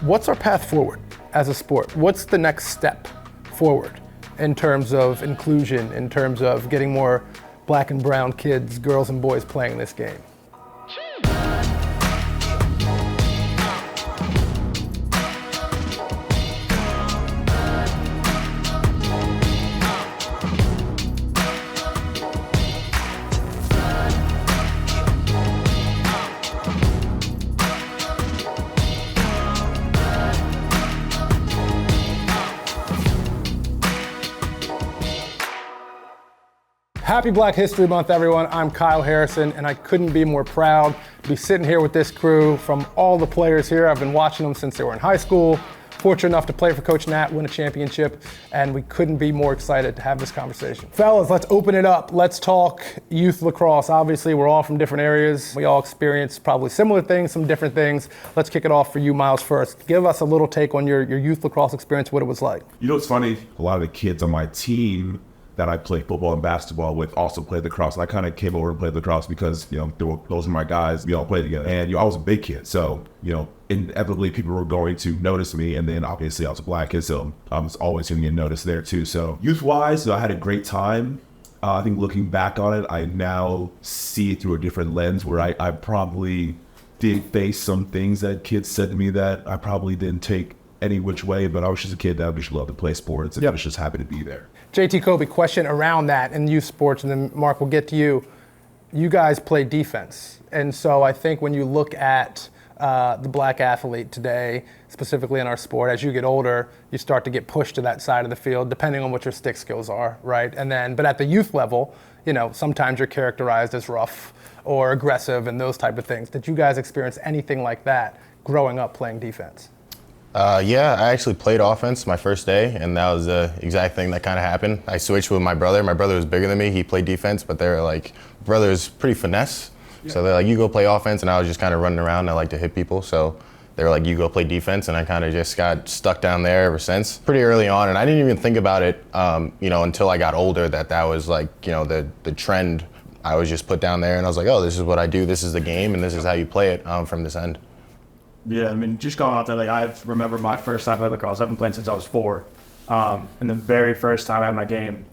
What's our path forward as a sport? What's the next step forward in terms of inclusion, in terms of getting more black and brown kids, girls and boys playing this game? Happy Black History Month, everyone. I'm Kyle Harrison, and I couldn't be more proud to be sitting here with this crew from all the players here. I've been watching them since they were in high school, fortunate enough to play for Coach Nat, win a championship, and we couldn't be more excited to have this conversation. Fellas, let's open it up. Let's talk youth lacrosse. Obviously, we're all from different areas. We all experience probably similar things, some different things. Let's kick it off for you, Myles, first. Give us a little take on your youth lacrosse experience, what it was like. You know, it's funny, a lot of the kids on my team that I played football and basketball with also played lacrosse. I kind of came over and played lacrosse because, those are my guys. We all played together. And I was a big kid. So, inevitably people were going to notice me. And then obviously I was a black kid. So I was always going to get noticed there too. So youth-wise, I had a great time. I think looking back on it, I now see it through a different lens where I probably did face some things that kids said to me that I probably didn't take any which way. But I was just a kid that just loved to play sports and was just happy to be there. JT, Koby, question around that in youth sports, and then Mark, we'll get to you. You guys play defense, and so I think when you look at the black athlete today, specifically in our sport, as you get older, you start to get pushed to that side of the field, depending on what your stick skills are, right? And then, but at the youth level, sometimes you're characterized as rough or aggressive and those type of things. Did you guys experience anything like that growing up playing defense? Yeah, I actually played offense my first day, and that was the exact thing that kind of happened. I switched with my brother. My brother was bigger than me. He played defense, but they're like, brother's pretty finesse. Yeah. So they're like, you go play offense, and I was just kind of running around, and I like to hit people. So they were like, you go play defense, and I kind of just got stuck down there ever since. Pretty early on, and I didn't even think about it, until I got older, that was like, the trend. I was just put down there, and I was like, oh, this is what I do. This is the game, and this is how you play it from this end. Yeah, just going out there, I remember my first time playing lacrosse. I've been playing since I was 4. And the very first time I had my game,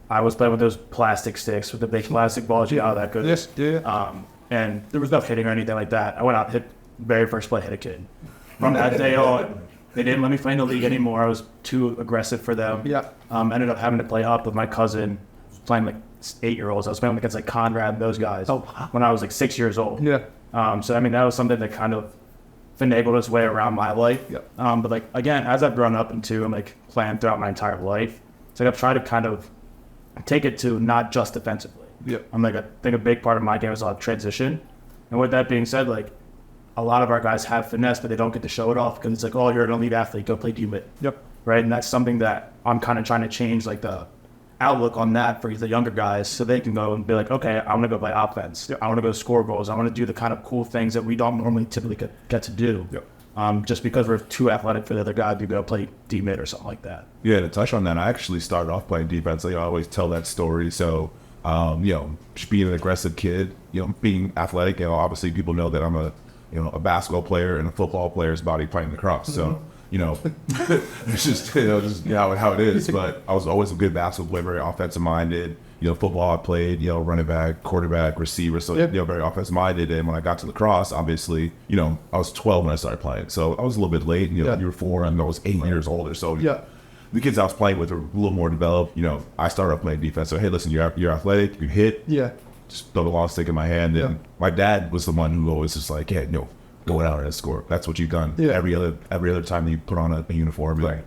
I was playing with those plastic sticks with the big plastic balls. You know how that goes. Yes, yeah. And there was no hitting or anything like that. I went out, hit very first play, hit a kid. From that day on, they didn't let me play in the league anymore. I was too aggressive for them. Yeah. Ended up having to play up with my cousin, playing 8-year-olds. I was playing against Conrad and those guys when I was 6 years old. Yeah. So that was something that kind of finagled its way around my life. Yep. But again, as I've grown up into and playing throughout my entire life, it's I've tried to kind of take it to not just defensively. Yep. I think a big part of my game is a lot of transition. And with that being said, a lot of our guys have finesse, but they don't get to show it off because it's oh, you're an elite athlete, go play D-Mid. Yep. Right? And that's something that I'm kind of trying to change the outlook on that for the younger guys so they can go and be okay, I want to go play offense. Yep. I want to go score goals. I want to do the kind of cool things that we don't normally typically get to do. Yep. Just because we're too athletic for the other guy to go play D-Mid or something like that. Yeah, to touch on that, I actually started off playing defense. I always tell that story. So, just being an aggressive kid, being athletic, obviously people know that I'm a basketball player and a football player's body playing lacrosse. So, it's just how it is. But I was always a good basketball player, very offensive minded. Football I played, running back, quarterback, receiver, so very offensive minded. And when I got to lacrosse, obviously, I was 12 when I started playing, so I was a little bit late. You were 4, and I was 8 years older. So the kids I was playing with were a little more developed. I started off playing defense. So hey, listen, you're athletic, you hit, just throw the long stick in my hand. And my dad was the one who always was like, yeah, go out and score. That's what you've done. Yeah. Every other time that you put on a uniform. Right.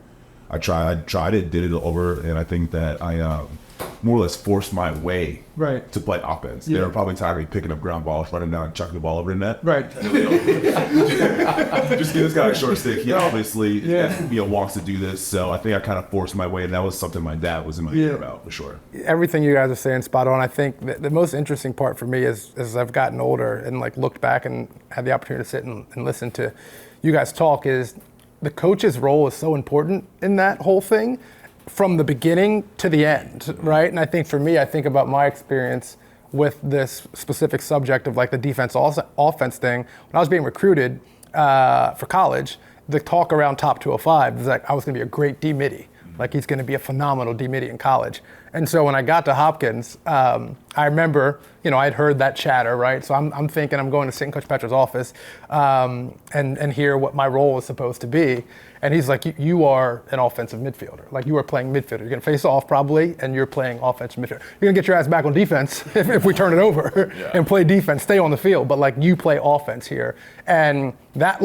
I tried it, did it over, and I think that I more or less forced my way to play offense. Yeah. They were probably tired of me picking up ground balls, running down and chucking the ball over the net. Right. Just give this guy a short stick. He obviously wants to do this, so I think I kind of forced my way, and that was something my dad was in my ear about, for sure. Everything you guys are saying spot on. I think the most interesting part for me is as I've gotten older and looked back and had the opportunity to sit and listen to you guys talk is the coach's role is so important in that whole thing. From the beginning to the end, right? And I think for me, I think about my experience with this specific subject of the defense offense thing. When I was being recruited for college, the talk around top 205 was like I was going to be a great D-midi. Like he's going to be a phenomenal D-midi in college. And so when I got to Hopkins, I remember, I'd heard that chatter, right? So I'm thinking I'm going to sit in Coach Petra's office and hear what my role was supposed to be. And he's like, you are an offensive midfielder. Like you are playing midfielder. You're going to face off probably, and you're playing offensive midfielder. You're going to get your ass back on defense if we turn it over and play defense, stay on the field. But like you play offense here. And that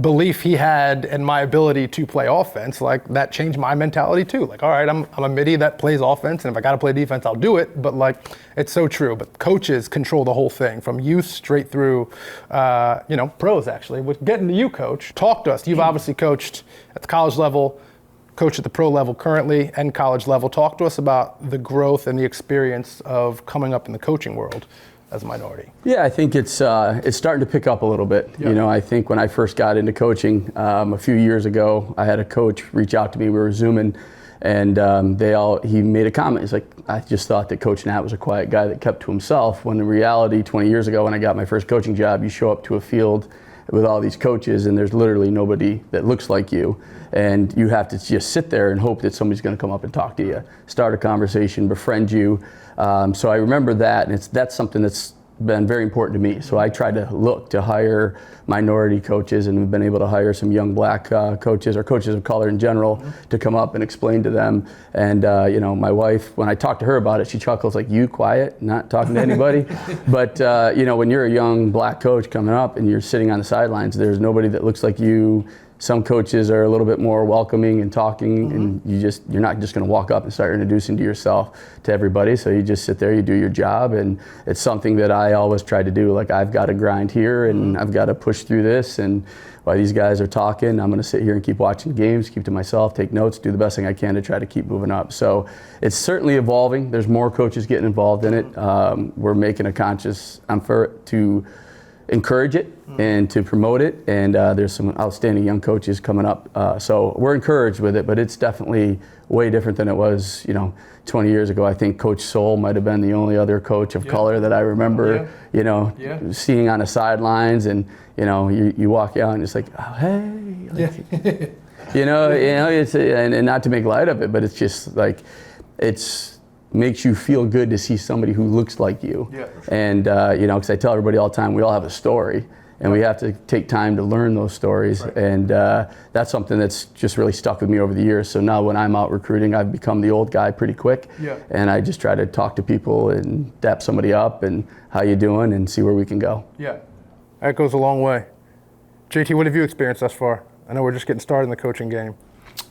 belief he had in my ability to play offense, like that changed my mentality too. Like, all right, I'm a midi that plays offense, and if I got to play defense, I'll do it. But like, it's so true. But coaches control the whole thing from youth straight through, pros actually. With getting to you, Coach, talk to us. You've obviously coached at the college level, coach at the pro level currently, and college level. Talk to us about the growth and the experience of coming up in the coaching world as a minority. Yeah, I think it's starting to pick up a little bit. Yeah. I think when I first got into coaching a few years ago, I had a coach reach out to me. We were Zooming, and he made a comment. He's like, I just thought that Coach Nat was a quiet guy that kept to himself. When in reality, 20 years ago, when I got my first coaching job, you show up to a field with all these coaches, and there's literally nobody that looks like you. And you have to just sit there and hope that somebody's going to come up and talk to you, start a conversation, befriend you. So I remember that, and that's something that's been very important to me. So I try to look to hire minority coaches, and we've been able to hire some young black coaches or coaches of color in general to come up and explain to them. And my wife, when I talk to her about it, she chuckles like, "You quiet, not talking to anybody." But when you're a young black coach coming up and you're sitting on the sidelines, there's nobody that looks like you. Some coaches are a little bit more welcoming and talking, and you're not just going to walk up and start introducing to yourself to everybody. So you just sit there, you do your job, and it's something that I always try to do. Like, I've got to grind here, and I've got to push through this. And while these guys are talking, I'm going to sit here and keep watching games, keep to myself, take notes, do the best thing I can to try to keep moving up. So it's certainly evolving. There's more coaches getting involved in it. We're making a conscious effort to encourage it and to promote it, and there's some outstanding young coaches coming up, so we're encouraged with it. But it's definitely way different than it was 20 years ago. I think Coach Soul might have been the only other coach of color that I remember seeing on the sidelines, and you walk out and it's like, oh, hey, it's and not to make light of it, but it's just like makes you feel good to see somebody who looks like you. Yeah. And because I tell everybody all the time, we all have a story, and we have to take time to learn those stories. Right. And that's something that's just really stuck with me over the years. So now when I'm out recruiting, I've become the old guy pretty quick. Yeah. And I just try to talk to people and dap somebody up and how you doing and see where we can go. Yeah, that goes a long way. JT, what have you experienced thus far? I know we're just getting started in the coaching game.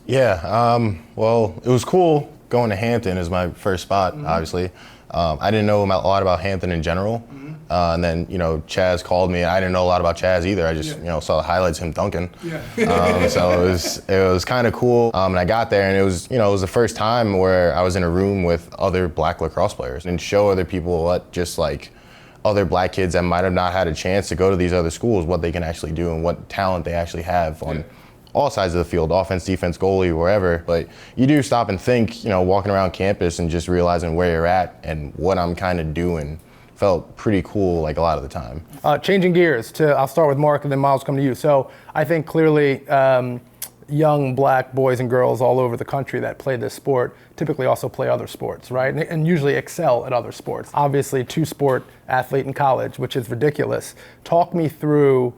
Yeah, well, it was cool going to Hampton as my first spot, obviously. I didn't know a lot about Hampton in general. And then, Chaz called me. I didn't know a lot about Chaz either. I just, saw the highlights of him dunking. Yeah. So it was kind of cool. And I got there, and it was the first time where I was in a room with other black lacrosse players and show other people what just like other black kids that might have not had a chance to go to these other schools, what they can actually do and what talent they actually have on all sides of the field, offense, defense, goalie, wherever. But you do stop and think, walking around campus and just realizing where you're at and what I'm kind of doing felt pretty cool, like a lot of the time. Changing gears I'll start with Mark and then Myles, come to you. So I think clearly young black boys and girls all over the country that play this sport typically also play other sports, right? And usually excel at other sports. Obviously, two-sport athlete in college, which is ridiculous. Talk me through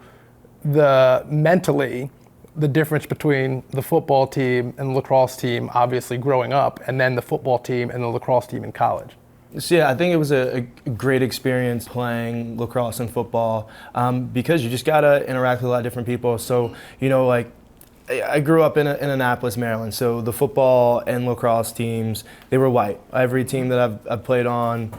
mentally, the difference between the football team and the lacrosse team, obviously growing up, and then the football team and the lacrosse team in college. So yeah, I think it was a great experience playing lacrosse and football because you just gotta interact with a lot of different people. So I grew up in Annapolis, Maryland. So the football and lacrosse teams, they were white. Every team that I've played on,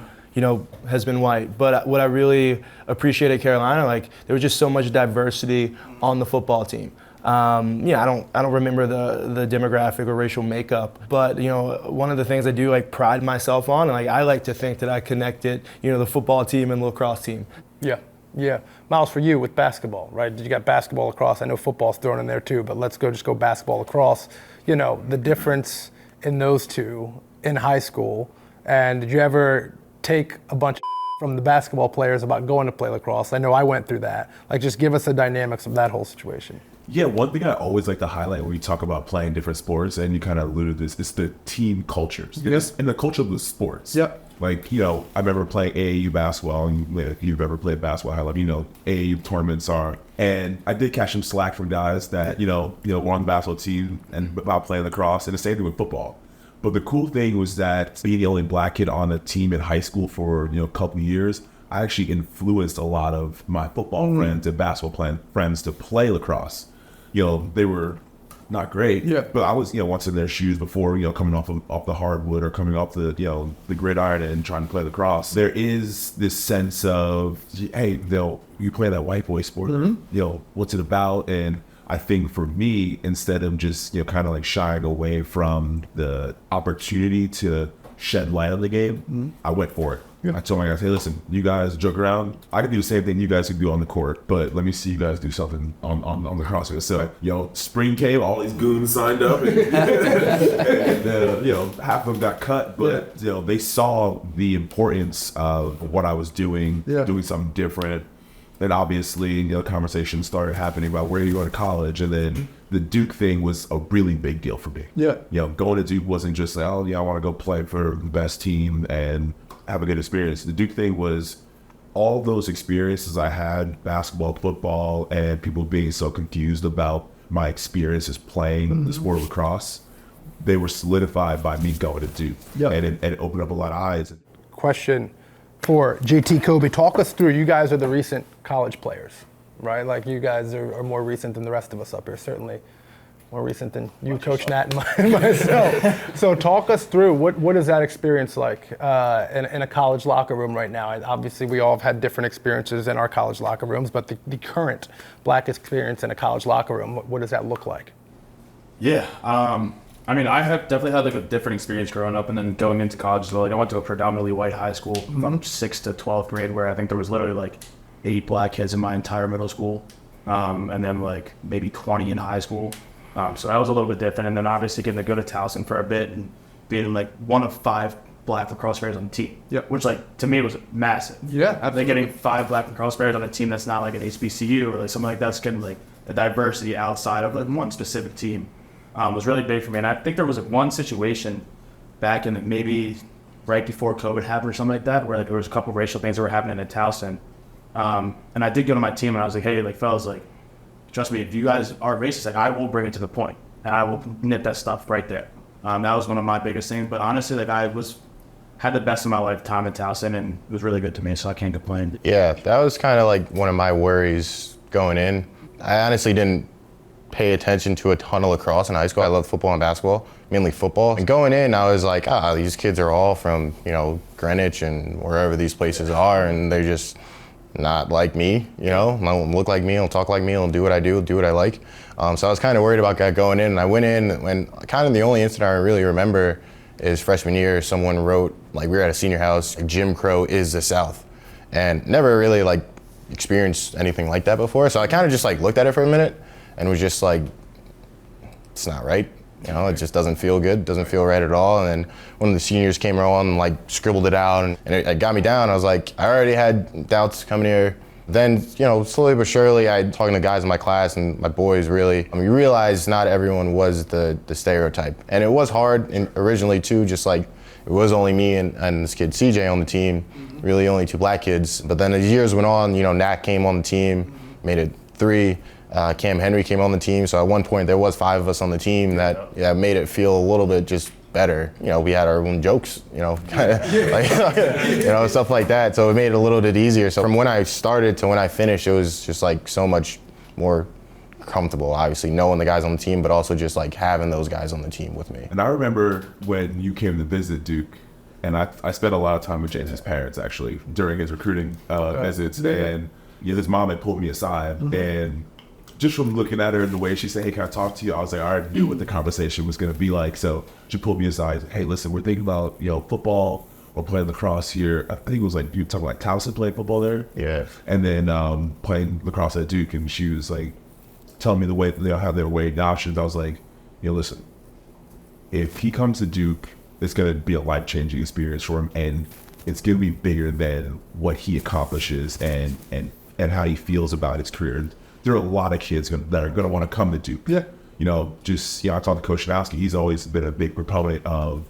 has been white. But what I really appreciated at Carolina, there was just so much diversity on the football team. I don't remember the demographic or racial makeup, but one of the things I do pride myself on, and I like to think that I connected the football team and lacrosse team. Yeah. Myles, for you with basketball, right? You got basketball, lacrosse. I know football's thrown in there too, but let's go basketball, lacrosse. The difference in those two in high school, and did you ever take a bunch of from the basketball players about going to play lacrosse? I know I went through that. Just give us the dynamics of that whole situation. Yeah, one thing I always like to highlight when you talk about playing different sports, and you kind of alluded to this, is the team cultures. Yes. And the culture of the sports. Yep. Like, I remember playing AAU basketball, and if you've ever played basketball, how AAU tournaments are. And I did catch some slack from guys that, were on the basketball team and about playing lacrosse, and the same thing with football. But the cool thing was that being the only black kid on a team in high school for, a couple of years, I actually influenced a lot of my football friends and basketball friends to play lacrosse. They were not great, but I was, once in their shoes before, coming off the hardwood or coming off the gridiron and trying to play lacrosse. There is this sense of, hey, you play that white boy sport, what's it about? And I think for me, instead of just, kind of like shying away from the opportunity to shed light on the game, I went for it. I told my guys, hey, listen, you guys joke around. I can do the same thing you guys can do on the court, but let me see you guys do something on the CrossFit. So, spring came, all these goons signed up, and, half of them got cut, but, they saw the importance of what I was doing, doing something different. Then obviously, conversations started happening about where you go to college, and then the Duke thing was a really big deal for me. Yeah. Going to Duke wasn't just like, I want to go play for the best team and have a good experience. The Duke thing was all those experiences I had, basketball, football, and people being so confused about my experiences playing the sport of lacrosse. They were solidified by me going to Duke, and it opened up a lot of eyes. Question for GT Koby. Talk us through, you guys are the recent college players, right? Like you guys are more recent than the rest of us up here, certainly more recent than you, Coach Nat, and myself. So talk us through, what is that experience like in a college locker room right now? And obviously we all have had different experiences in our college locker rooms, but the current black experience in a college locker room, what does that look like? Yeah, I have definitely had like a different experience growing up and then going into college as well. Like I went to a predominantly white high school from 6th to 12th grade, where I think there was literally like 8 black kids in my entire middle school, and then like maybe 20 in high school. So that was a little bit different. And then obviously getting to go to Towson for a bit and being like one of 5 black lacrosse players on the team, which like to me was massive. Yeah, absolutely. Like getting 5 black lacrosse players on a team that's not like an HBCU or like something like that's getting like the diversity outside of like one specific team was really big for me. And I think there was one situation back in maybe right before COVID happened or something like that, where like there was a couple of racial things that were happening in Towson. And I did go to my team and I was like, hey, like fellas, like, trust me, if you guys are racist, like I will bring it to the point and I will nip that stuff right there. That was one of my biggest things. But honestly, like had the best of my lifetime in Towson, and it was really good to me, so I can't complain. Yeah, that was kind of like one of my worries going in. I honestly didn't pay attention to a ton of lacrosse in high school. I loved football and basketball, mainly football. And going in, I was like, these kids are all from, Greenwich and wherever these places are, and they're just not like me, don't look like me, don't talk like me, don't do what I do what I like. So I was kind of worried about that going in, and I went in, and kind of the only incident I really remember is freshman year, someone wrote, like we were at a senior house, Jim Crow is the South, and never really like experienced anything like that before. So I kind of just like looked at it for a minute and was just like, it's not right. It just doesn't feel good, doesn't feel right at all. And then one of the seniors came around and like scribbled it out, and it got me down. I was like, I already had doubts coming here. Then, slowly but surely, I talking to guys in my class and my boys really, you realize not everyone was the stereotype. And it was hard originally too, just like it was only me and this kid CJ on the team, really only 2 black kids. But then as years went on, Nat came on the team, made it 3. Cam Henry came on the team, so at one point there was 5 of us on the team that made it feel a little bit just better. We had our own jokes, like, stuff like that. So it made it a little bit easier. So from when I started to when I finished, it was just like so much more comfortable, obviously knowing the guys on the team, but also just like having those guys on the team with me. And I remember when you came to visit Duke, and I spent a lot of time with James's parents actually during his recruiting visits, and his mom had pulled me aside, and just from looking at her and the way she said, hey, can I talk to you? I was like, I already knew what the conversation was going to be like. So she pulled me aside. Hey, listen, we're thinking about, football or playing lacrosse here. I think it was like, you were talking like Towson playing football there. Yeah. And then playing lacrosse at Duke. And she was like, telling me the way how they were weighing options. I was like, listen, if he comes to Duke, it's going to be a life-changing experience for him. And it's going to be bigger than what he accomplishes and how he feels about his career. there are a lot of kids that are going to want to come to Duke. Yeah. You know, I talked to Coach Shanowski. He's always been a big proponent of,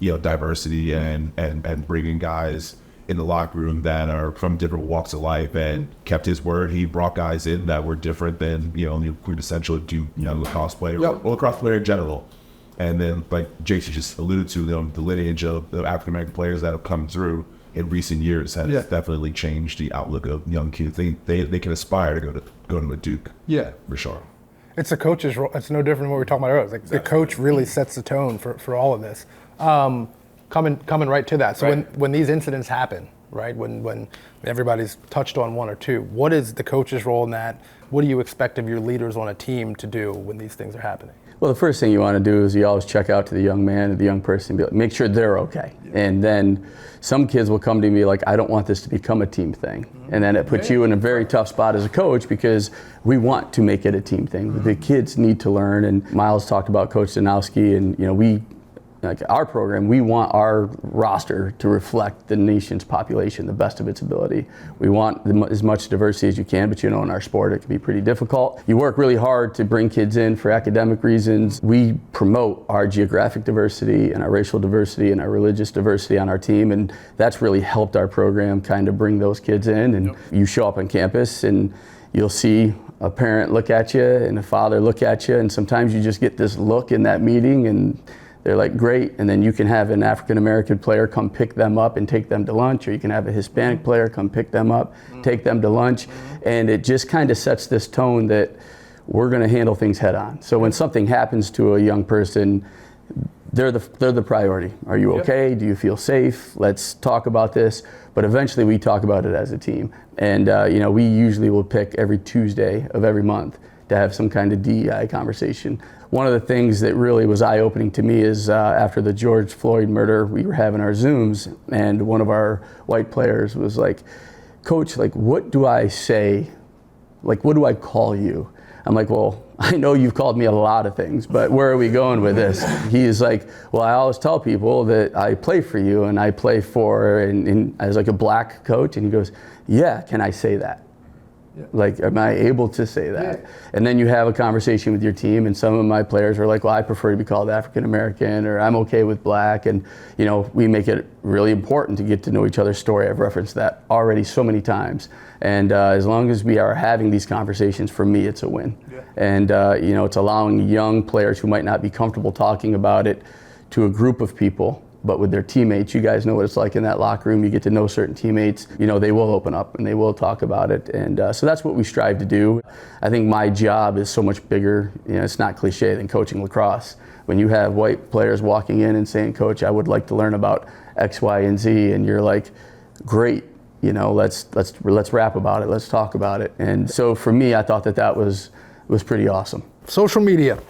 diversity and bringing guys in the locker room that are from different walks of life, and kept his word. He brought guys in that were different than, the quintessential Duke, lacrosse player or lacrosse player in general. And then, like JC just alluded to, the lineage of the African-American players that have come through in recent years has definitely changed the outlook of young kids. They can aspire to go to a Duke. Yeah. For sure. It's the coach's role. It's no different than what we were talking about earlier. Like, the coach really sets the tone for all of this. Coming right to that. So when these incidents happen, right, when everybody's touched on one or two, what is the coach's role in that? What do you expect of your leaders on a team to do when these things are happening? Well, the first thing you want to do is you always check out to the young man or the young person, and be like, make sure they're okay. Yeah. And then some kids will come to me like, I don't want this to become a team thing. Mm-hmm. And then it puts you in a very tough spot as a coach, because we want to make it a team thing. Mm-hmm. The kids need to learn. And Myles talked about Coach Zanowski, and like our program, we want our roster to reflect the nation's population, the best of its ability. We want as much diversity as you can, but in our sport, it can be pretty difficult. You work really hard to bring kids in for academic reasons. We promote our geographic diversity and our racial diversity and our religious diversity on our team, and that's really helped our program kind of bring those kids in. And you show up on campus and you'll see a parent look at you and a father look at you, and sometimes you just get this look in that meeting, and they're like, great, and then you can have an African-American player come pick them up and take them to lunch, or you can have a Hispanic player come pick them up, take them to lunch, and it just kind of sets this tone that we're going to handle things head on. So when something happens to a young person, they're the priority. Are you okay? Do you feel safe? Let's talk about this. But eventually we talk about it as a team. And we usually will pick every Tuesday of every month to have some kind of DEI conversation. One of the things that really was eye-opening to me is after the George Floyd murder, we were having our Zooms, and one of our white players was like, Coach, like, what do I say? Like, what do I call you? I'm like, well, I know you've called me a lot of things, but where are we going with this? He's like, well, I always tell people that I play for you, and I play for, and as like a black coach, and he goes, yeah, can I say that? Yeah. Like, am I able to say that? Yeah. And then you have a conversation with your team, and some of my players are like, well, I prefer to be called African American, or I'm okay with black. And, we make it really important to get to know each other's story. I've referenced that already so many times. And as long as we are having these conversations, for me, it's a win. Yeah. And, it's allowing young players who might not be comfortable talking about it to a group of people, but with their teammates. You guys know what it's like in that locker room. You get to know certain teammates, they will open up and they will talk about it. And so that's what we strive to do. I think my job is so much bigger, it's not cliche, than coaching lacrosse. When you have white players walking in and saying, Coach, I would like to learn about X, Y, and Z, and you're like, great, let's rap about it, let's talk about it. And so for me, I thought that was pretty awesome. Social media,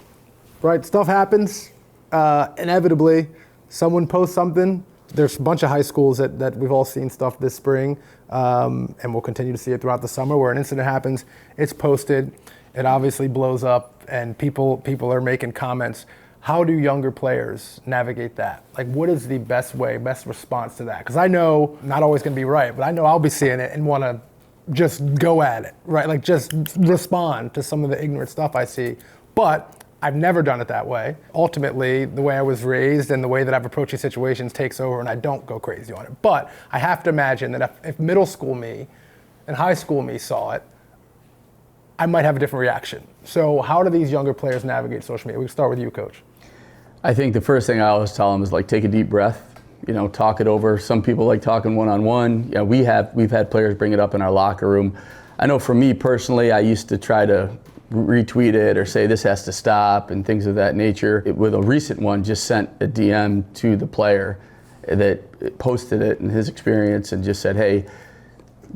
right? Stuff happens, inevitably. Someone posts something. There's a bunch of high schools that we've all seen stuff this spring, and we'll continue to see it throughout the summer, where an incident happens, it's posted, it obviously blows up, and people are making comments. How do younger players navigate that? Like, what is the best response to that? Because I know, not always going to be right, but I know I'll be seeing it and want to just go at it, right? Like, just respond to some of the ignorant stuff I see. But I've never done it that way. Ultimately, the way I was raised and the way that I've approached these situations takes over, and I don't go crazy on it. But I have to imagine that if middle school me and high school me saw it, I might have a different reaction. So how do these younger players navigate social media? We can start with you, Coach. I think the first thing I always tell them is, like, take a deep breath, talk it over. Some people like talking one-on-one. We've had players bring it up in our locker room. I know for me personally, I used to try to retweet it or say this has to stop and things of that nature. With a recent one, just sent a DM to the player that posted it and his experience, and just said, hey,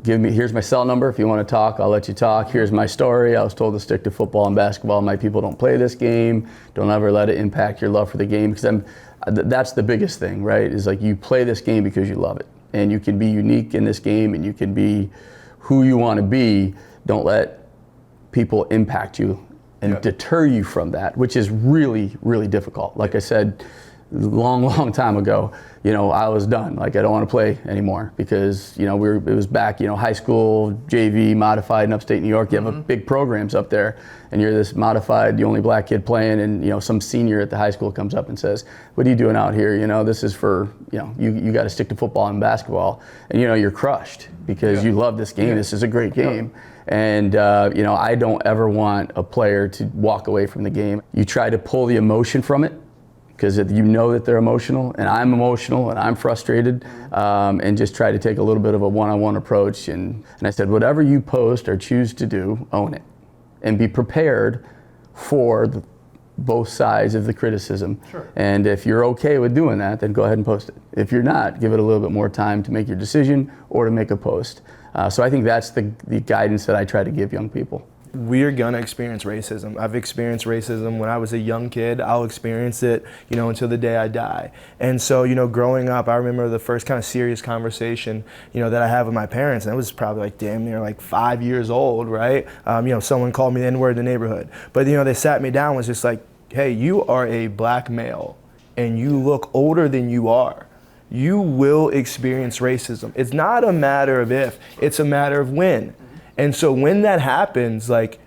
here's my cell number. If you want to talk, I'll let you talk. Here's my story. I was told to stick to football and basketball. My people don't play this game. Don't ever let it impact your love for the game, because that's the biggest thing, right? Is like, you play this game because you love it, and you can be unique in this game, and you can be who you want to be. Don't let people impact you and deter you from that, which is really, really difficult. Like I said, long time ago, I was done. Like, I don't want to play anymore because, it was back, high school, JV, modified in upstate New York. You have big programs up there, and you're this modified, the only black kid playing, and, some senior at the high school comes up and says, what are you doing out here? This is for, you got to stick to football and basketball. And, you're crushed because you love this game. This is a great game. And, I don't ever want a player to walk away from the game. You try to pull the emotion from it, because if you know that they're emotional, and I'm emotional, and I'm frustrated, and just try to take a little bit of a one-on-one approach. And I said, whatever you post or choose to do, own it. And be prepared for both sides of the criticism. Sure. And if you're okay with doing that, then go ahead and post it. If you're not, give it a little bit more time to make your decision or to make a post. So I think that's the guidance that I try to give young people. We're gonna experience racism. I've experienced racism when I was a young kid. I'll experience it, until the day I die. And so, growing up, I remember the first kind of serious conversation, that I had with my parents, and it was probably like damn near like 5 years old, right? Someone called me the N-word in the neighborhood. But, they sat me down and was just like, hey, you are a black male and you look older than you are. You will experience racism. It's not a matter of if, it's a matter of when. And so when that happens, like,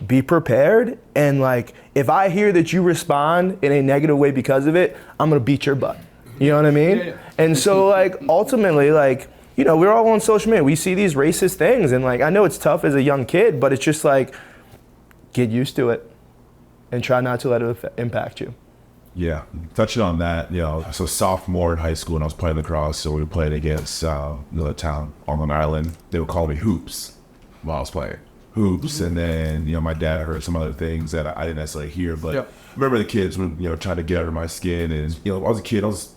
be prepared. And like, if I hear that you respond in a negative way because of it, I'm gonna beat your butt. You know what I mean? Yeah. And so like, ultimately, like, we're all on social media. We see these racist things, and like, I know it's tough as a young kid, but it's just like, get used to it and try not to let it impact you. Yeah, touching on that, so sophomore in high school, and I was playing lacrosse, so we were playing against another town on Long Island. They would call me Hoops while I was playing. Hoops, and then, my dad heard some other things that I didn't necessarily hear, but I remember the kids when, trying to get under my skin, and, I was a kid, I was,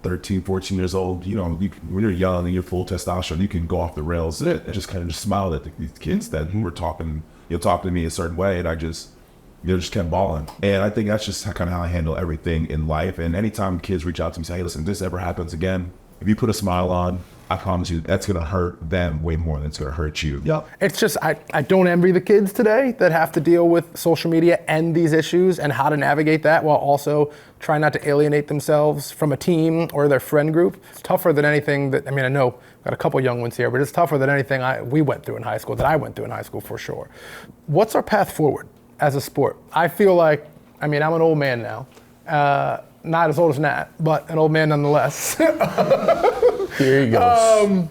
13, 14 years old, when you're young and you're full testosterone, you can go off the rails. I just kind of just smiled at these kids that were talking, talking to me a certain way, and I just kept balling. And I think that's just kind of how I handle everything in life. And anytime kids reach out to me and say, hey, listen, if this ever happens again, if you put a smile on, I promise you that's going to hurt them way more than it's going to hurt you. Yep. It's just, I don't envy the kids today that have to deal with social media and these issues and how to navigate that while also trying not to alienate themselves from a team or their friend group. It's tougher than anything that, I know we've got a couple young ones here, but it's tougher than anything we went through in high school, that I went through in high school for sure. What's our path forward as a sport? I feel like, I'm an old man now. Not as old as Nat, but an old man nonetheless. Here he goes.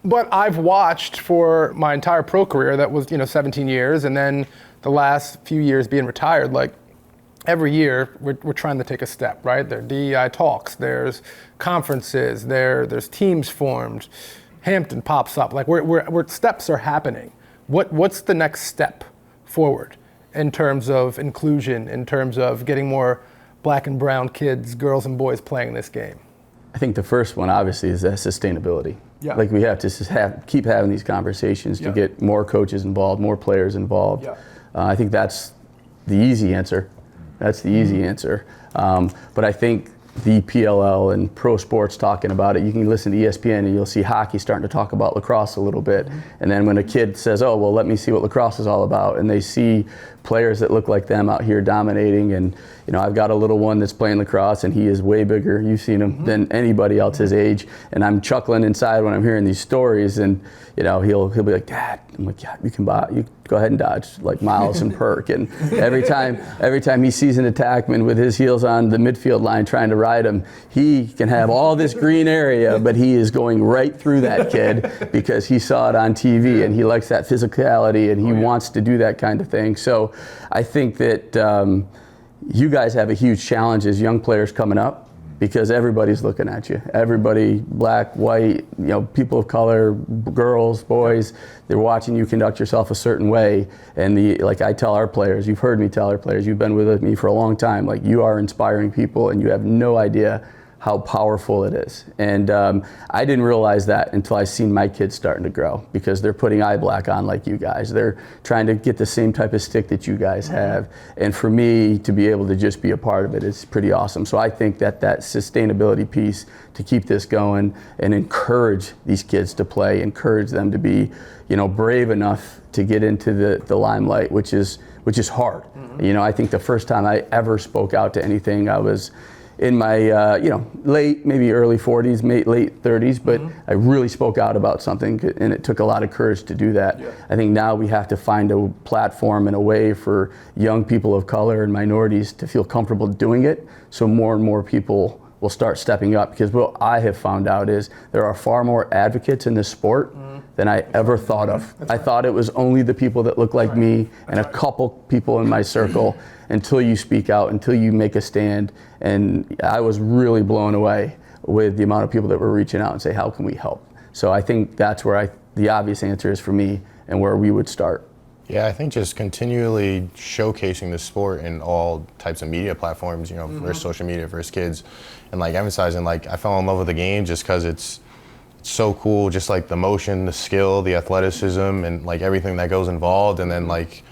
But I've watched for my entire pro career, that was 17 years, and then the last few years being retired, like every year we're trying to take a step, right? There are DEI talks, there's conferences, there's teams formed, Hampton pops up, like we're steps are happening. What's the next step forward in terms of inclusion, in terms of getting more black and brown kids, girls and boys playing this game? I think the first one, obviously, is that sustainability. Yeah. Like, we have to keep having these conversations to get more coaches involved, more players involved. Yeah. I think that's the easy answer. That's the easy answer. But I think the PLL and pro sports talking about it, you can listen to ESPN and you'll see hockey starting to talk about lacrosse a little bit. And then when a kid says, oh, well, let me see what lacrosse is all about, and they see players that look like them out here dominating, and I've got a little one that's playing lacrosse and he is way bigger, you've seen him, than anybody else his age, and I'm chuckling inside when I'm hearing these stories, and he'll be like, Dad, I'm like, yeah, you go ahead and dodge, like Myles and Perk. And every time he sees an attackman with his heels on the midfield line trying to ride him, he can have all this green area, but he is going right through that kid because he saw it on TV and he likes that physicality and he wants to do that kind of thing. So I think that you guys have a huge challenge as young players coming up, because everybody's looking at you. Everybody, black, white, people of color, girls, boys, they're watching you conduct yourself a certain way. And like I tell our players, you've heard me tell our players, you've been with me for a long time, like, you are inspiring people and you have no idea how powerful it is. And I didn't realize that until I seen my kids starting to grow, because they're putting eye black on like you guys. They're trying to get the same type of stick that you guys have. And for me to be able to just be a part of it is pretty awesome. So I think that sustainability piece, to keep this going and encourage these kids to play, encourage them to be, brave enough to get into the limelight, which is hard. I think the first time I ever spoke out to anything, I was in my, late, maybe early 40s, late 30s, but I really spoke out about something, and it took a lot of courage to do that. Yeah. I think now we have to find a platform and a way for young people of color and minorities to feel comfortable doing it, so more and more people will start stepping up, because what I have found out is there are far more advocates in this sport than I ever thought of. I thought it was only the people that look like me and a couple people in my circle, until you speak out, until you make a stand. And I was really blown away with the amount of people that were reaching out and say, how can we help? So I think that's where the obvious answer is for me, and where we would start. Yeah, I think just continually showcasing the sport in all types of media platforms, versus social media, versus kids, and like emphasizing, like, I fell in love with the game just because it's so cool, just like the motion, the skill, the athleticism, and like everything that goes involved, and then like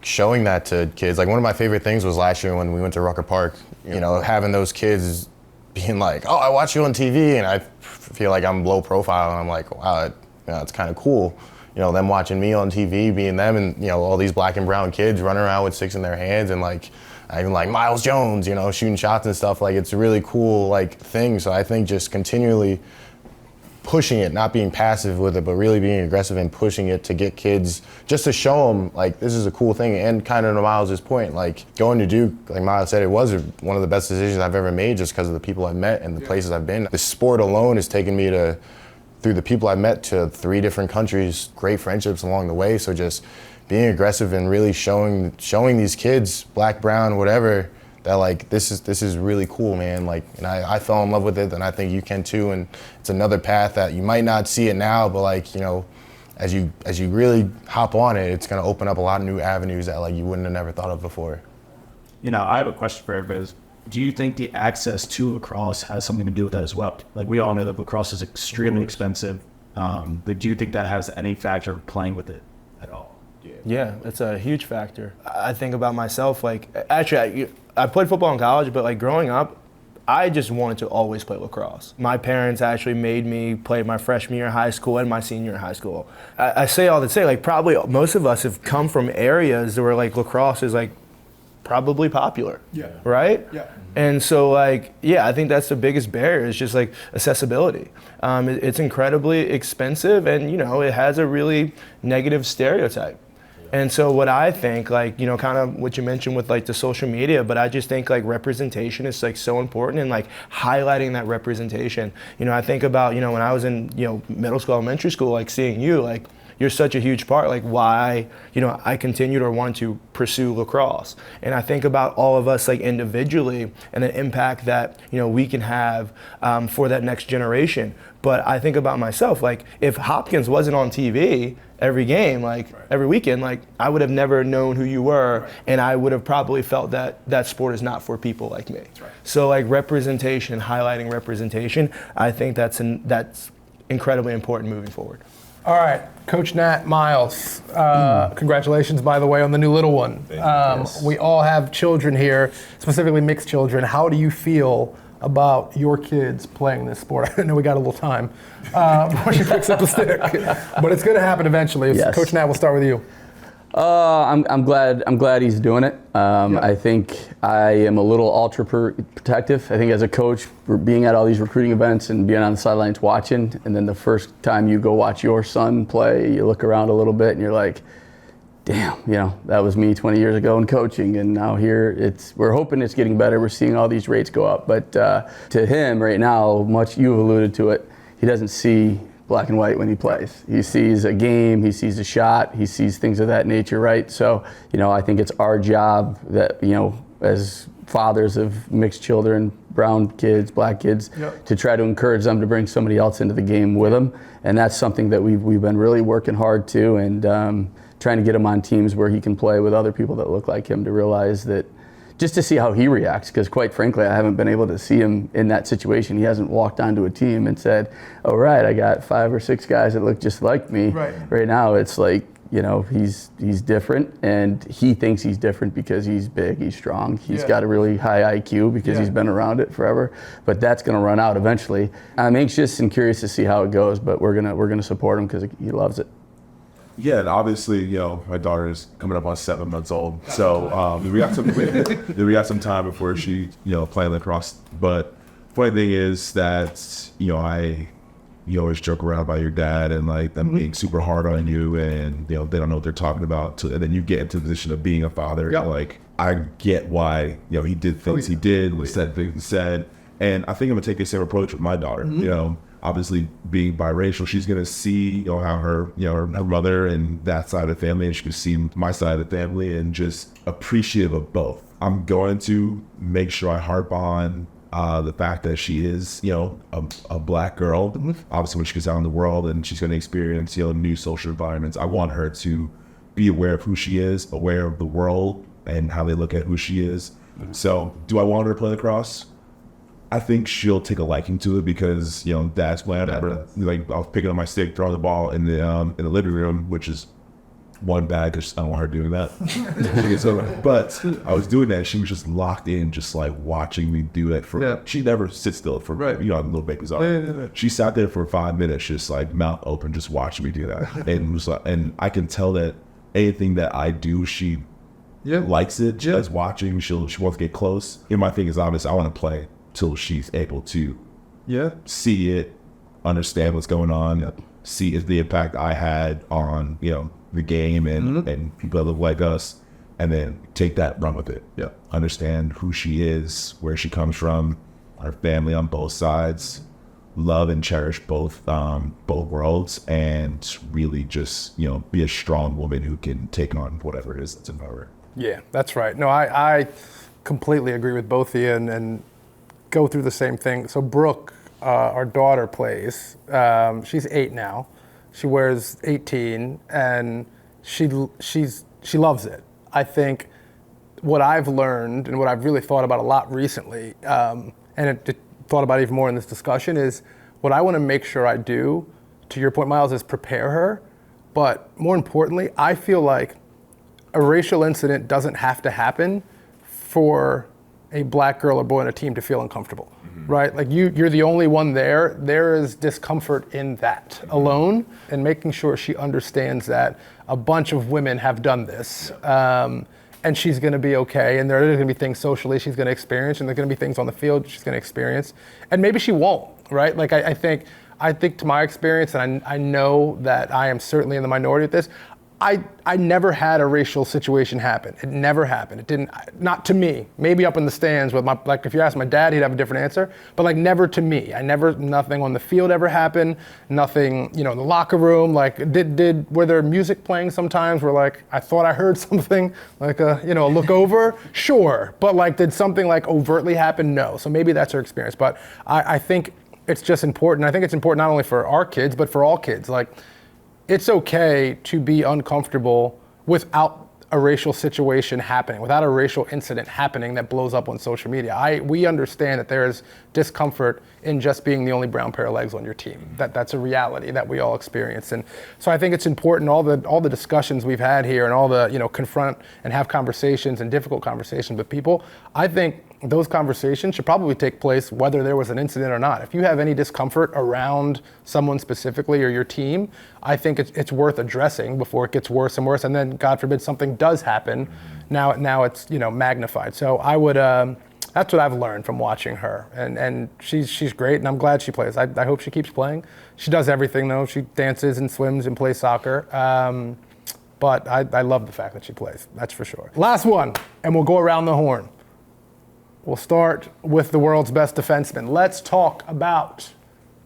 showing that to kids. Like, one of my favorite things was last year when we went to Rucker Park, having those kids being like, oh, I watch you on TV, and I feel like I'm low profile, and I'm like, wow, it's kind of cool. Them watching me on TV, being them, and all these black and brown kids running around with sticks in their hands, and like even like Myles Jones, shooting shots and stuff. Like, it's a really cool like thing. So I think just continually pushing it, not being passive with it, but really being aggressive and pushing it to get kids, just to show them like this is a cool thing. And kind of to Miles' point, like going to Duke, like Myles said, it was one of the best decisions I've ever made, just because of the people I've met and the places I've been. The sport alone has taken me through the people I met to 3 different countries, great friendships along the way. So just being aggressive and really showing these kids, black, brown, whatever, that like this is really cool, man. Like, and I fell in love with it, and I think you can too. And it's another path that you might not see it now, but like, as you really hop on it, it's gonna open up a lot of new avenues that like you wouldn't have never thought of before. I have a question for everybody. Do you think the access to lacrosse has something to do with that as well? Like, we all know that lacrosse is extremely expensive, but do you think that has any factor of playing with it at all? Yeah, it's a huge factor. I think about myself, like, actually, I played football in college, but like growing up, I just wanted to always play lacrosse. My parents actually made me play my freshman year of high school and my senior year of high school. I say all to say, like, probably most of us have come from areas where like lacrosse is like probably popular, right? Yeah. And so, like, I think that's the biggest barrier, is just like accessibility. It's incredibly expensive, and it has a really negative stereotype. And so what I think, like, kind of what you mentioned with like the social media, but I just think like representation is like so important, and like highlighting that representation. I think about, when I was in, middle school, elementary school, like seeing you, like, you're such a huge part, like why, I continued or wanted to pursue lacrosse. And I think about all of us like individually and the impact that, we can have for that next generation. But I think about myself, like, if Hopkins wasn't on TV every game, like every weekend, like, I would have never known who you were, and I would have probably felt that that sport is not for people like me. So like representation, highlighting representation, I think that's incredibly important moving forward. All right, Coach Nat, Myles, congratulations, by the way, on the new little one. We all have children here, specifically mixed children. How do you feel about your kids playing this sport? I know we got a little time before she picks up the stick, but it's going to happen eventually. Yes. Coach Nat, we'll start with you. I'm glad he's doing it. I think I am a little ultra protective. I think as a coach, being at all these recruiting events and being on the sidelines watching, and then the first time you go watch your son play, you look around a little bit and you're like, damn, that was me 20 years ago in coaching, and now here we're hoping it's getting better. We're seeing all these rates go up, but to him right now, much you've alluded to it, he doesn't see black and white when he plays. He sees a game, he sees a shot, he sees things of that nature, right? So, I think it's our job that, as fathers of mixed children, brown kids, black kids, to try to encourage them to bring somebody else into the game with them. And that's something that we've been really working hard to, and trying to get him on teams where he can play with other people that look like him, to realize that, just to see how he reacts, because quite frankly, I haven't been able to see him in that situation. He hasn't walked onto a team and said, oh, right, I got 5 or 6 guys that look just like me. Right now, it's like, he's different, and he thinks he's different because he's big, he's strong, he's got a really high IQ because he's been around it forever. But that's going to run out eventually. I'm anxious and curious to see how it goes, but we're gonna support him because he loves it. Yeah, and obviously, my daughter is coming up on 7 months old, so we got some time before she, playing lacrosse. But funny thing is that you always joke around about your dad and like them being super hard on you, and they don't know what they're talking about. And then you get into the position of being a father. Yep. Like I get why he did things he did, said things he said, and I think I'm gonna take the same approach with my daughter. Obviously being biracial, she's gonna see how her her mother and that side of the family, and she can see my side of the family, and just appreciative of both. I'm going to make sure I harp on the fact that she is a black girl. Obviously when she goes out in the world and she's going to experience new social environments, I want her to be aware of who she is, aware of the world and how they look at who she is. So do I want her to play lacrosse? I think she'll take a liking to it because that's when I was picking up my stick, throwing the ball in the living room, which is one bad because I don't want her doing that. But I was doing that, and she was just locked in, just like watching me do that. She never sits still for little babies are. She sat there for 5 minutes, just like mouth open, just watching me do that, and was like, and I can tell that anything that I do, she likes it. Just watching, she wants to get close. And my thing is obvious. I want to play till she's able to see it, understand what's going on, see the impact I had on the game and people that look like us, and then take that, run with it. Understand who she is, where she comes from, her family on both sides, love and cherish both worlds, and really just be a strong woman who can take on whatever it is that's in her. Yeah, that's right. No, I completely agree with both of you and go through the same thing. So Brooke, our daughter, plays. She's 8 now. She wears 18, and she loves it. I think what I've learned and what I've really thought about a lot recently, and thought about even more in this discussion, is what I want to make sure I do, to your point, Myles, is prepare her. But more importantly, I feel like a racial incident doesn't have to happen for a black girl or boy on a team to feel uncomfortable, right? Like you're the only one there. There is discomfort in that alone, and making sure she understands that a bunch of women have done this, and she's going to be okay. And there are going to be things socially she's going to experience, and there are going to be things on the field she's going to experience, and maybe she won't, right? Like I think to my experience, and I know that I am certainly in the minority with this. I never had a racial situation happen. It never happened. It didn't, not to me. Maybe up in the stands with like if you asked my dad, he'd have a different answer, but like never to me. Nothing on the field ever happened, nothing, in the locker room. Like were there music playing sometimes where like, I thought I heard something like a look over? Sure. But like, did something like overtly happen? No. So maybe that's her experience. But I think it's just important. I think it's important not only for our kids, but for all kids. Like, it's okay to be uncomfortable without a racial situation happening, without a racial incident happening that blows up on social media. We understand that there is discomfort in just being the only brown pair of legs on your team. That's a reality that we all experience. And so I think it's important, all the discussions we've had here and all the, confront and have conversations and difficult conversations with people, I think those conversations should probably take place whether there was an incident or not. If you have any discomfort around someone specifically or your team, I think it's worth addressing before it gets worse and worse. And then, God forbid, something does happen. Now it's magnified. So I would. That's what I've learned from watching her, and she's great, and I'm glad she plays. I hope she keeps playing. She does everything though. She dances and swims and plays soccer. But I love the fact that she plays. That's for sure. Last one, and we'll go around the horn. We'll start with the world's best defenseman. Let's talk about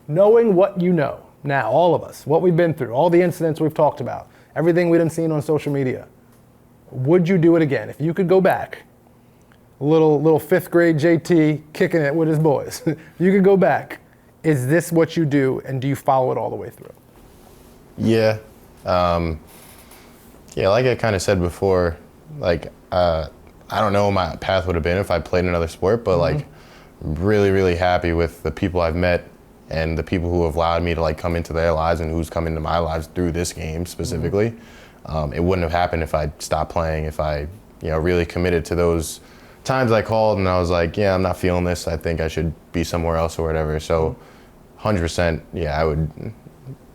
knowing what you know now, all of us, what we've been through, all the incidents we've talked about, everything we've seen on social media. Would you do it again? If you could go back, little fifth grade JT kicking it with his boys, if you could go back, is this what you do, and do you follow it all the way through? Yeah. Like I kind of said before, like, I don't know what my path would have been if I played another sport, but like really, really happy with the people I've met and the people who have allowed me to like come into their lives and who's come into my lives through this game specifically. It wouldn't have happened if I stopped playing, if I, really committed to those times I called and I was like, yeah, I'm not feeling this. I think I should be somewhere else or whatever. So 100%, I would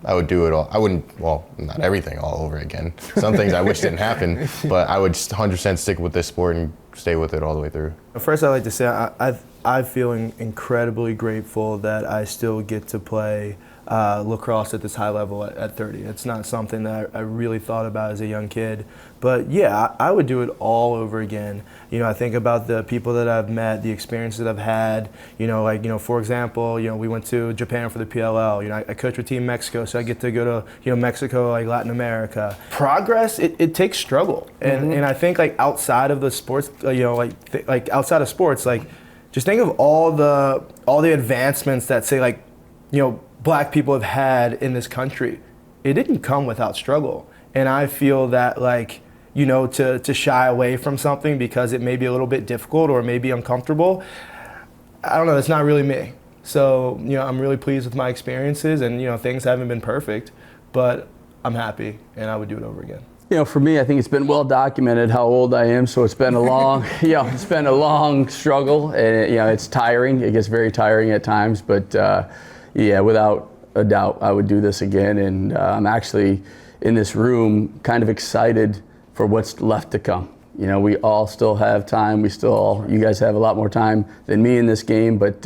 I would do it all. I wouldn't, well, not everything all over again. Some things I wish didn't happen, but I would just 100% stick with this sport and stay with it all the way through. First, I'd like to say I feel incredibly grateful that I still get to play lacrosse at this high level at 30. It's not something that I really thought about as a young kid. But yeah, I would do it all over again. You know, I think about the people that I've met, the experiences that I've had. You know, like, you know, for example, you know, we went to Japan for the PLL. You know, I coached with Team Mexico, so I get to go to, you know, Mexico, like Latin America. Progress, it takes struggle. And I think, like, outside of the sports, you know, like outside of sports, like, just think of all the advancements that, say, like, you know, Black people have had in this country. It didn't come without struggle. And I feel that, like, you know, to shy away from something because it may be a little bit difficult or maybe uncomfortable, I don't know, it's not really me. So, you know, I'm really pleased with my experiences, and, you know, things haven't been perfect, but I'm happy and I would do it over again. You know, for me, I think it's been well documented how old I am, so it's been a long, you know, it's been a long struggle, and, you know, it's tiring. It gets very tiring at times, but yeah, without a doubt, I would do this again, and I'm actually in this room kind of excited for what's left to come. You know, we all still have time. You guys have a lot more time than me in this game, but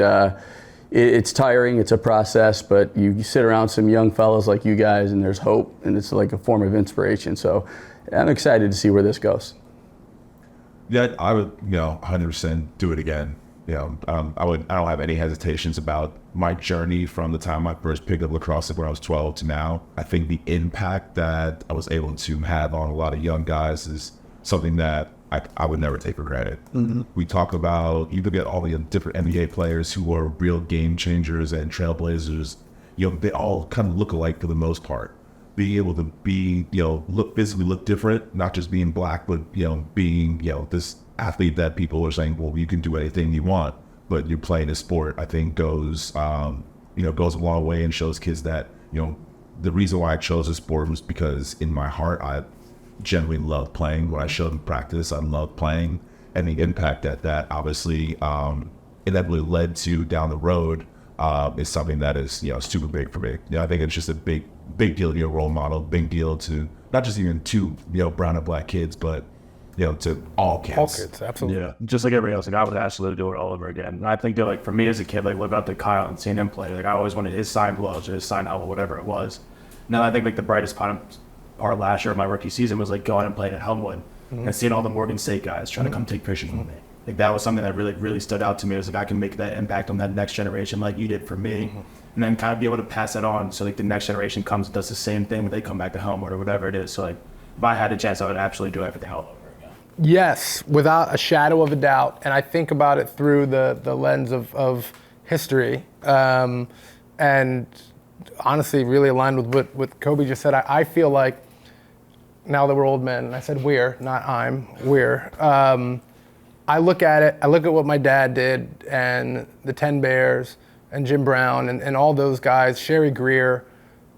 it's tiring. It's a process, but you sit around some young fellas like you guys, and there's hope, and it's like a form of inspiration. So I'm excited to see where this goes. Yeah, I would, you know, 100% do it again. You know, I don't have any hesitations about my journey from the time I first picked up lacrosse when I was 12 to now. I think the impact that I was able to have on a lot of young guys is something that I would never take for granted. We talk about, you look at all the different NBA players who are real game changers and trailblazers, you know, they all kind of look alike for the most part. Being able to be, you know, physically look different, not just being Black, but, you know, being, you know, this athlete that people are saying, well, you can do anything you want, but you're playing a sport, I think goes a long way and shows kids that, you know, the reason why I chose this sport was because in my heart, I generally love playing. When I showed in practice, I love playing, and the impact that obviously inevitably led to down the road is something that is, you know, super big for me. You know, I think it's just a big deal to be a role model, big deal to not just even to, you know, brown and Black kids, but, you know, to all kids. All kids, absolutely. Yeah, just like everybody else, like I would absolutely do it all over again. And I think that, like, for me as a kid, like, what about the Kyle and seeing him play? Like, I always wanted his signed gloves or his signed helmet, whatever it was. Now I think, like, the brightest part last year of my rookie season was, like, going and playing at Helmwood and seeing all the Morgan State guys trying to come take pictures with me. Like, that was something that really, really stood out to me. It was like, I can make that impact on that next generation like you did for me. And then kind of be able to pass that on so, like, the next generation comes and does the same thing when they come back to Helmwood or whatever it is. So, like, if I had a chance, I would absolutely do everything all over again. Yes, without a shadow of a doubt. And I think about it through the lens of history. And honestly, really aligned with what Koby just said. I feel like now that we're old men, and I said we're, not I'm, we're. I look at it, I look at what my dad did and the 10 Bears and Jim Brown and all those guys, Sherry Greer,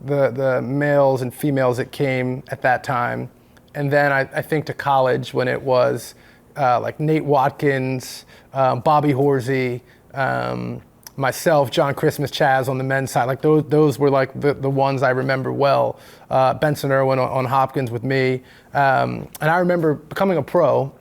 the males and females that came at that time. And then I think to college when it was like Nate Watkins, Bobby Horsey, myself, John Christmas, Chaz on the men's side. Like those were like the ones I remember well. Benson Irwin on Hopkins with me. And I remember becoming a pro,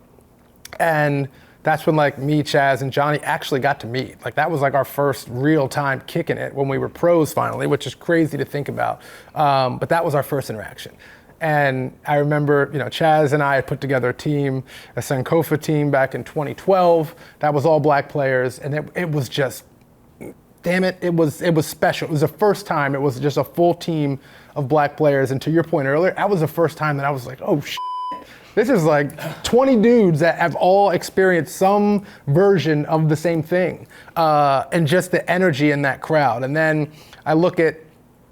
and that's when, like, me, Chaz, and Johnny actually got to meet. Like, that was like our first real time kicking it when we were pros finally, which is crazy to think about. But that was our first interaction. And I remember, you know, Chaz and I had put together a team, a Sankofa team back in 2012. That was all Black players, and it was just, damn it, it was special. It was the first time it was just a full team of Black players. And to your point earlier, that was the first time that I was like, oh, shit. This is like 20 dudes that have all experienced some version of the same thing, and just the energy in that crowd. And then I look at,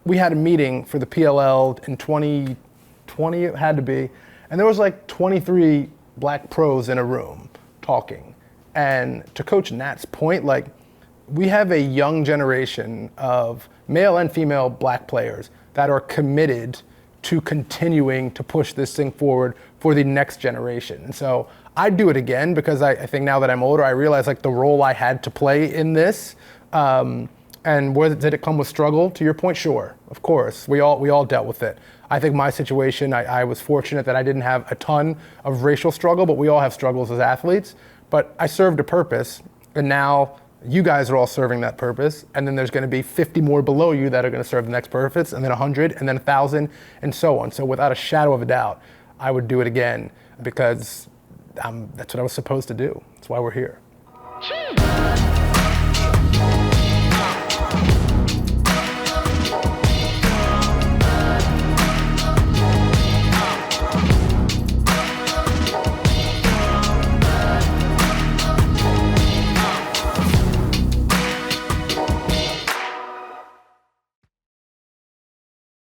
we had a meeting for the PLL in 2020, it had to be, and there was like 23 Black pros in a room talking. And to Coach Nat's point, like, we have a young generation of male and female Black players that are committed to continuing to push this thing forward for the next generation. And so I'd do it again because I think now that I'm older, I realize, like, the role I had to play in this. And did it come with struggle? To your point, sure, of course. We all dealt with it. I think my situation, I was fortunate that I didn't have a ton of racial struggle, but we all have struggles as athletes. But I served a purpose, and now you guys are all serving that purpose, and then there's going to be 50 more below you that are going to serve the next purpose, and then 100, and then 1,000, and so on. So without a shadow of a doubt, I would do it again because that's what I was supposed to do. That's why we're here.